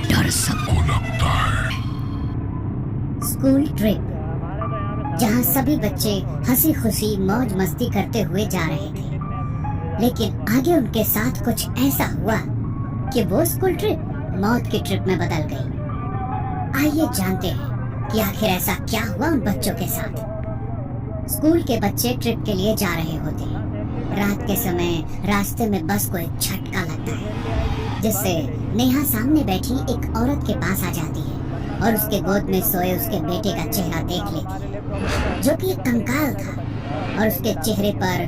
डर सबको लगता है। स्कूल ट्रिप, जहाँ सभी बच्चे हंसी खुशी मौज मस्ती करते हुए जा रहे थे, लेकिन आगे उनके साथ कुछ ऐसा हुआ कि वो स्कूल ट्रिप मौत की ट्रिप में बदल गई। आइए जानते हैं कि आखिर ऐसा क्या हुआ उन बच्चों के साथ। स्कूल के बच्चे ट्रिप के लिए जा रहे होते हैं। रात के समय रास्ते में बस को एक झटका लगता है, जिससे नेहा सामने बैठी एक औरत के पास आ जाती है और उसके गोद में सोए उसके बेटे का चेहरा देख लेती है, जो कि एक कंकाल था और उसके चेहरे पर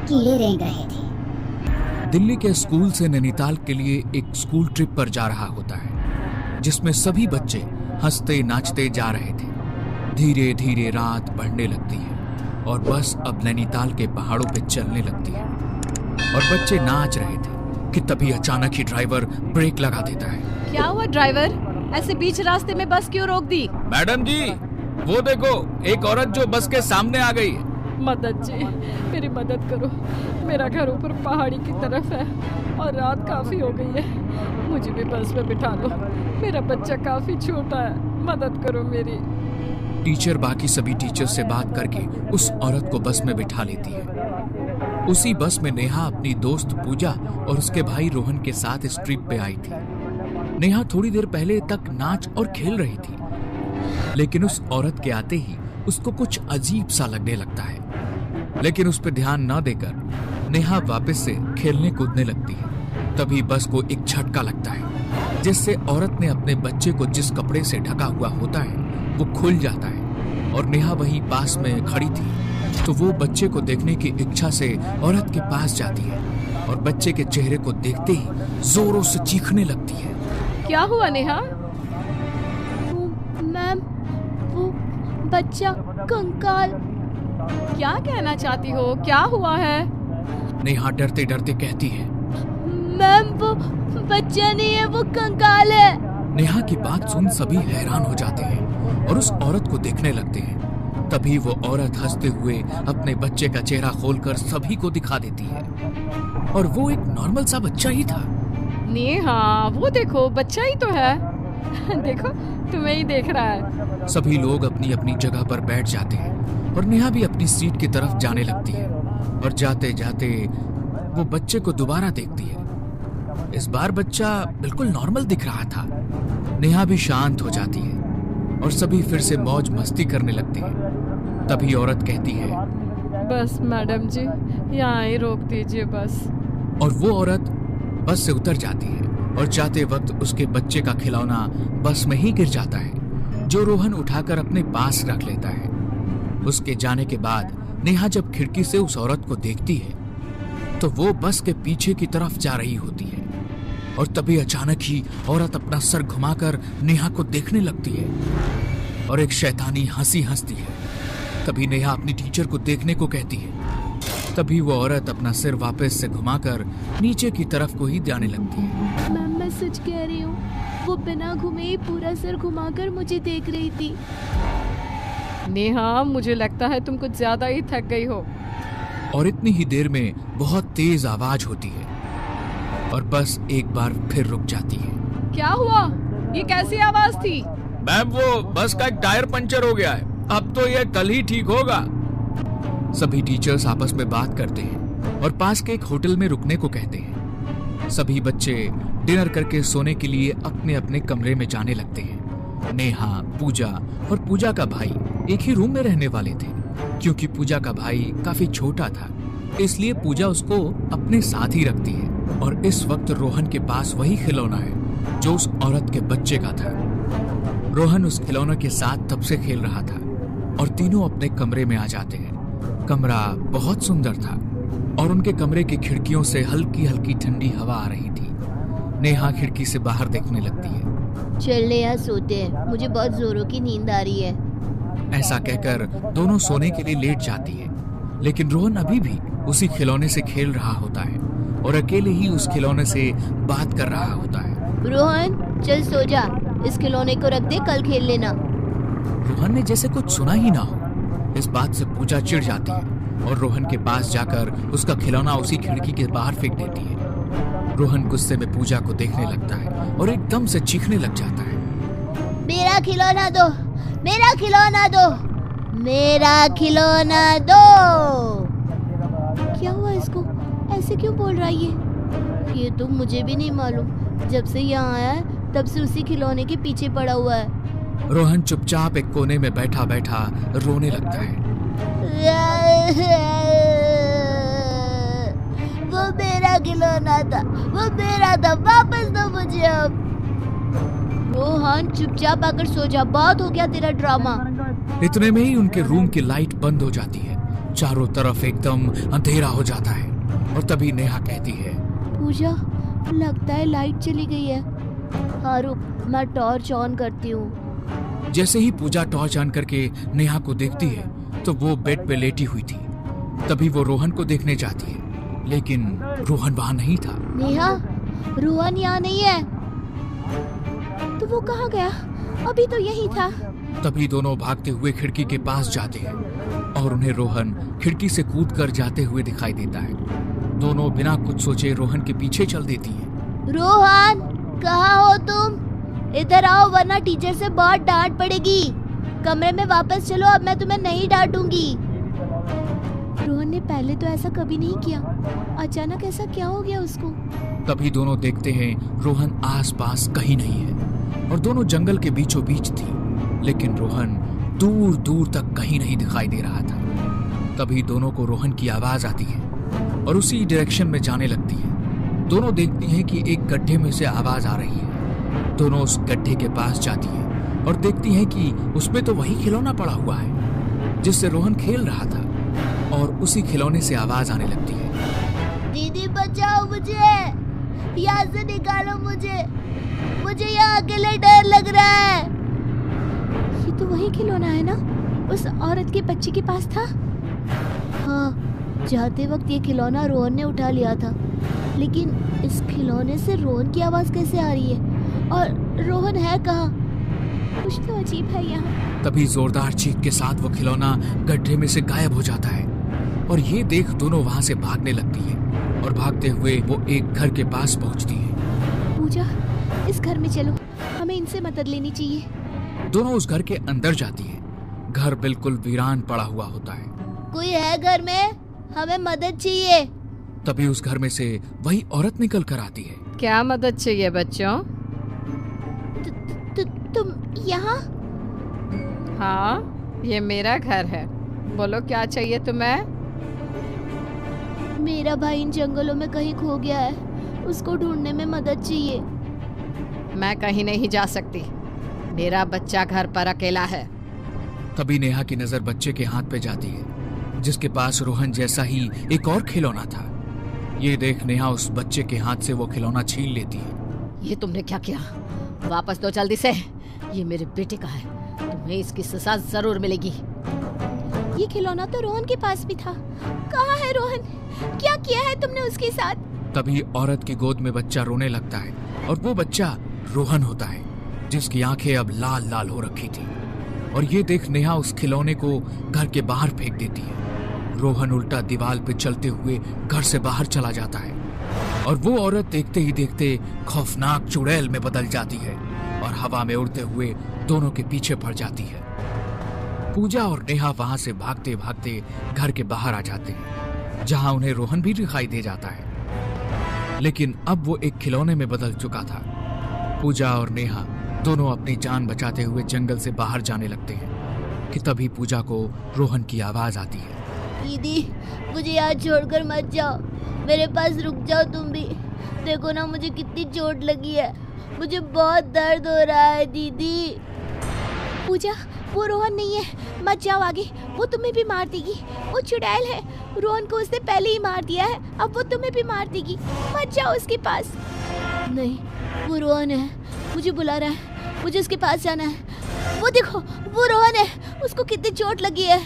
कीड़े रेंग रहे थे। दिल्ली के स्कूल से नैनीताल के लिए एक स्कूल ट्रिप पर जा रहा होता है, जिसमें सभी बच्चे हंसते नाचते जा रहे थे। धीरे धीरे रात बढ़ने लगती है और बस अब नैनीताल के पहाड़ों पे चलने लगती है और बच्चे नाच रहे थे कि तभी अचानक ही ड्राइवर ब्रेक लगा देता है। क्या हुआ ड्राइवर, ऐसे बीच रास्ते में बस क्यों रोक दी? मैडम जी, वो देखो, एक औरत जो बस के सामने आ गई है। मदद जी, मेरी मदद करो। मेरा घर ऊपर पहाड़ी की तरफ है और रात काफी हो गई है। मुझे भी बस में बिठा लो, मेरा बच्चा काफी छोटा है, मदद करो मेरी। टीचर बाकी सभी टीचर से बात करके उस औरत को बस में बिठा लेती है। उसी बस में नेहा अपनी दोस्त पूजा और उसके भाई रोहन के साथ इस ट्रिप पे आई थी। नेहा थोड़ी देर पहले तक नाच और खेल रही थी, लेकिन उस औरत के आते ही उसको कुछ अजीब सा लगने लगता है। लेकिन उस पर ध्यान न देकर नेहा वापस से खेलने कूदने लगती है। तभी बस को एक झटका लगता है, जिससे औरत ने अपने बच्चे को जिस कपड़े से ढका हुआ होता है वो खुल जाता है और नेहा वहीं पास में खड़ी थी, तो वो बच्चे को देखने की इच्छा से औरत के पास जाती है और बच्चे के चेहरे को देखते ही जोरों से चीखने लगती है। क्या हुआ नेहा? मैम, वो बच्चा कंकाल। क्या कहना चाहती हो, क्या हुआ है? नेहा डरते डरते कहती है, मैम वो बच्चा नहीं है, वो कंकाल है। नेहा की बात सुन सभी हैरान हो जाते हैं और उस औरत को देखने लगते हैं। तभी वो औरत हंसते हुए अपने बच्चे का चेहरा खोलकर सभी को दिखा देती है और वो एक नॉर्मल सा बच्चा ही था। नेहा, वो देखो, बच्चा ही तो है। देखो, तुम्हें ही देख रहा है। सभी लोग अपनी अपनी जगह पर बैठ जाते हैं और नेहा भी अपनी सीट की तरफ जाने लगती है और जाते जाते वो बच्चे को दोबारा देखती है। इस बार बच्चा बिल्कुल नॉर्मल दिख रहा था। नेहा भी शांत हो जाती है और सभी फिर से मौज मस्ती करने लगते हैं। तभी औरत कहती है, बस मैडम जी, यहाँ ही रोक दीजिए बस। और वो औरत बस से उतर जाती है और जाते वक्त उसके बच्चे का खिलौना बस में ही गिर जाता है, जो रोहन उठाकर अपने पास रख लेता है। उसके जाने के बाद नेहा जब खिड़की से उस औरत को देखती है तो वो बस के पीछे की तरफ जा रही होती है और तभी अचानक ही औरत अपना सर घुमाकर नेहा को देखने लगती है और एक शैतानी हंसी हंसती है। तभी नेहा अपनी टीचर को देखने को कहती है। तभी वो औरत अपना सिर वापस से घुमाकर नीचे की तरफ को ही जाने लगती है। मैम, मैं सच कह रही हूँ, वो बिना घुमे ही पूरा सर घुमाकर मुझे देख रही थी। नेहा, मुझे लगता है तुम कुछ ज्यादा ही थक गई हो। और इतनी ही देर में बहुत तेज आवाज होती है और बस एक बार फिर रुक जाती है। क्या हुआ? ये कैसी आवाज थी? मैम, वो बस का एक टायर पंचर हो गया है, अब तो ये कल ही ठीक होगा। सभी टीचर्स आपस में बात करते हैं और पास के एक होटल में रुकने को कहते हैं। सभी बच्चे डिनर करके सोने के लिए अपने अपने कमरे में जाने लगते हैं। नेहा, पूजा और पूजा का भाई एक ही रूम में रहने वाले थे, क्योंकि पूजा का भाई काफी छोटा था, इसलिए पूजा उसको अपने साथ ही रखती है। और इस वक्त रोहन के पास वही खिलौना है जो उस औरत के बच्चे का था। रोहन उस खिलौने के साथ तब से खेल रहा था और तीनों अपने कमरे में आ जाते हैं। कमरा बहुत सुंदर था और उनके कमरे की खिड़कियों से हल्की हल्की ठंडी हवा आ रही थी। नेहा खिड़की से बाहर देखने लगती है। चल नेहा, सोते हैं, मुझे बहुत जोरों की नींद आ रही है। ऐसा कहकर दोनों सोने के लिए लेट जाती है, लेकिन रोहन अभी भी उसी खिलौने से खेल रहा होता है और अकेले ही उस खिलौने से बात कर रहा होता है। रोहन, चल सो जा, इस खिलौने को रख दे, कल खेल लेना। रोहन ने जैसे कुछ सुना ही ना हो। इस बात से पूजा चिढ़ जाती है और रोहन के पास जाकर उसका खिलौना उसी खिड़की के बाहर फेंक देती है। रोहन गुस्से में पूजा को देखने लगता है और एकदम से चीखने लग जाता है। मेरा खिलौना दो, मेरा खिलौना दो, मेरा खिलौना दो। क्या हुआ इसको, ऐसे क्यों बोल रहा है ये तो मुझे भी नहीं मालूम। जब से यहाँ आया है तब से उसी खिलौने के पीछे पड़ा हुआ है। रोहन चुपचाप एक कोने में बैठा बैठा रोने लगता है। वो मेरा खिलौना था, वो मेरा था, वापस दो मुझे अब। रोहन चुपचाप आकर सो जा, बहुत हो गया तेरा ड्रामा। इतने में ही उनके रूम की लाइट बंद हो जाती है। चारों तरफ एकदम अंधेरा हो जाता है और तभी नेहा कहती है, पूजा लगता है लाइट चली गई है। हाँ रुक, मैं टॉर्च ऑन करती हूँ। जैसे ही पूजा टॉर्च ऑन करके नेहा को देखती है तो वो बेड पे लेटी हुई थी। तभी वो रोहन को देखने जाती है, लेकिन रोहन वहाँ नहीं था। नेहा, रोहन यहाँ नहीं है। तो वो कहाँ गया? अभी तो यही था। तभी दोनों भागते हुए खिड़की के पास जाते हैं और उन्हें रोहन खिड़की से कूदकर जाते हुए दिखाई देता है। दोनों बिना कुछ सोचे रोहन के पीछे चल देती हैं। रोहन, कहाँ हो तुम? इधर आओ वरना टीचर से बहुत डांट पड़ेगी। कमरे में वापस चलो, अब मैं तुम्हें नहीं डांटूंगी। रोहन ने पहले तो ऐसा कभी नहीं किया, अचानक ऐसा क्या हो गया उसको? तभी दोनों देखते हैं रोहन आसपास कहीं नहीं है और दोनों जंगल के बीचों बीच थी, लेकिन रोहन दूर दूर तक कहीं नहीं दिखाई दे रहा था। तभी दोनों को रोहन की आवाज आती है और उसी डायरेक्शन में जाने लगती है। दोनों देखती हैं कि एक गड्ढे में से आवाज आ रही है। दोनों उस गड्ढे के पास जाती हैं और देखती हैं कि उसमें तो वही खिलौना पड़ा हुआ है जिससे रोहन खेल रहा था और उसी खिलौने से आवाज आने लगती है। दीदी बचाओ मुझे, यहाँ से निकालो मुझे यहाँ अकेले डर लग रहा है। ये तो वही खिलौना है ना, उस औरत के बच्चे के पास था। हाँ, जाते वक्त ये खिलौना रोहन ने उठा लिया था, लेकिन इस खिलौने से रोहन की आवाज कैसे आ रही है और रोहन है कहाँ? कुछ तो अजीब है यहाँ। तभी जोरदार चीख के साथ वो खिलौना गड्ढे में से गायब हो जाता है और ये देख दोनों वहां से भागने लगती है और भागते हुए वो एक घर के पास पहुंचती है। पूजा, इस घर में चलो, हमें इनसे मदद लेनी चाहिए। दोनों उस घर के अंदर जाती है। घर बिल्कुल वीरान पड़ा हुआ होता है। कोई है घर में? हमें मदद चाहिए। तभी उस घर में से वही औरत निकल कर आती है। क्या मदद चाहिए बच्चों? तुम यहाँ? हाँ, ये मेरा घर है। बोलो क्या चाहिए तुम्हें? मेरा भाई इन जंगलों में कहीं खो गया है, उसको ढूंढने में मदद चाहिए। मैं कहीं नहीं जा सकती, मेरा बच्चा घर पर अकेला है। तभी नेहा की नजर बच्चे के हाथ पे जाती है जिसके पास रोहन जैसा ही एक और खिलौना था। ये देख नेहा उस बच्चे के हाथ से वो खिलौना छीन लेती है। ये तुमने क्या किया? वापस दो जल्दी से। ये मेरे बेटे का है, तुम्हें इसकी सजा जरूर मिलेगी। ये खिलौना तो रोहन के पास भी था। कहाँ है रोहन? क्या किया है तुमने उसके साथ? तभी औरत की गोद में बच्चा रोने लगता है और वो बच्चा रोहन होता है जिसकी आंखें अब लाल लाल हो रखी थी। और ये देख नेहा उस खिलौने को घर के बाहर फेंक देती है। रोहन उल्टा दीवार पे चलते हुए घर से बाहर चला जाता है और वो औरत देखते ही देखते खौफनाक चुड़ैल में बदल जाती है और हवा में उड़ते हुए दोनों के पीछे पड़ जाती है। पूजा और नेहा वहां से भागते भागते घर के बाहर आ जाते हैं जहां उन्हें रोहन भी दिखाई दे जाता है, लेकिन अब वो एक खिलौने में बदल चुका था। पूजा और नेहा दोनों अपनी जान बचाते हुए जंगल से बाहर जाने लगते हैं कि तभी पूजा को रोहन की आवाज आती है। दीदी, मुझे यहाँ छोड़कर मत जाओ, मेरे पास रुक जाओ तुम भी। देखो ना मुझे कितनी चोट लगी है, मुझे बहुत दर्द हो रहा है दीदी। पूजा, वो रोहन नहीं है, मत जाओ आगे, वो तुम्हें भी मार देगी। वो चुड़ैल है, रोहन को उसने पहले ही मार दिया है, अब वो तुम्हें भी मार देगी। मत जाओ उसके पास। नहीं, वो रोहन है, मुझे बुला रहा है, मुझे उसके पास जाना है। वो देखो, वो रोहन है, उसको कितनी चोट लगी है।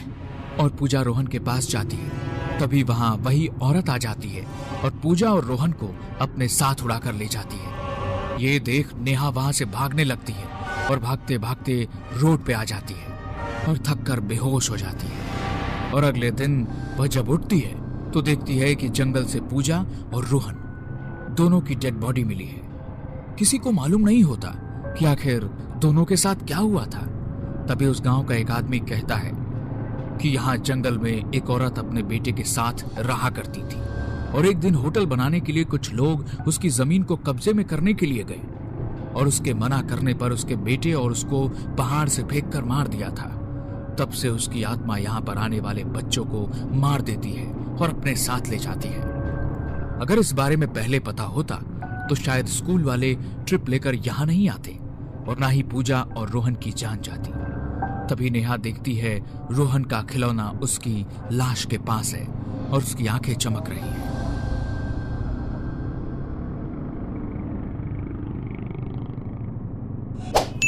और पूजा रोहन के पास जाती है। तभी वहाँ वही औरत आ जाती है और पूजा और रोहन को अपने साथ उड़ाकर ले जाती है। ये देख नेहा वहाँ से भागने लगती है और भागते भागते रोड पे आ जाती है और थककर बेहोश हो जाती है। और अगले दिन वह जब उठती है तो देखती है कि जंगल से पूजा और रोहन दोनों की डेड बॉडी मिली है। किसी को मालूम नहीं होता कि आखिर दोनों के साथ क्या हुआ था। तभी उस गांव का एक आदमी कहता है कि यहाँ जंगल में एक औरत अपने बेटे के साथ रहा करती थी और एक दिन होटल बनाने के लिए कुछ लोग उसकी जमीन को कब्जे में करने के लिए गए और उसके मना करने पर उसके बेटे और उसको पहाड़ से फेंक कर मार दिया था। तब से उसकी आत्मा यहाँ पर आने वाले बच्चों को मार देती है और अपने साथ ले जाती है। अगर इस बारे में पहले पता होता तो शायद स्कूल वाले ट्रिप लेकर यहाँ नहीं आते और ना ही पूजा और रोहन की जान जाती। तभी नेहा देखती है रोहन का खिलौना उसकी लाश के पास है और उसकी आंखें चमक रही हैं।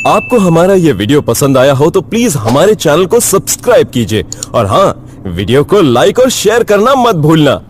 आपको हमारा ये वीडियो पसंद आया हो तो प्लीज हमारे चैनल को सब्सक्राइब कीजिए और हाँ, वीडियो को लाइक और शेयर करना मत भूलना।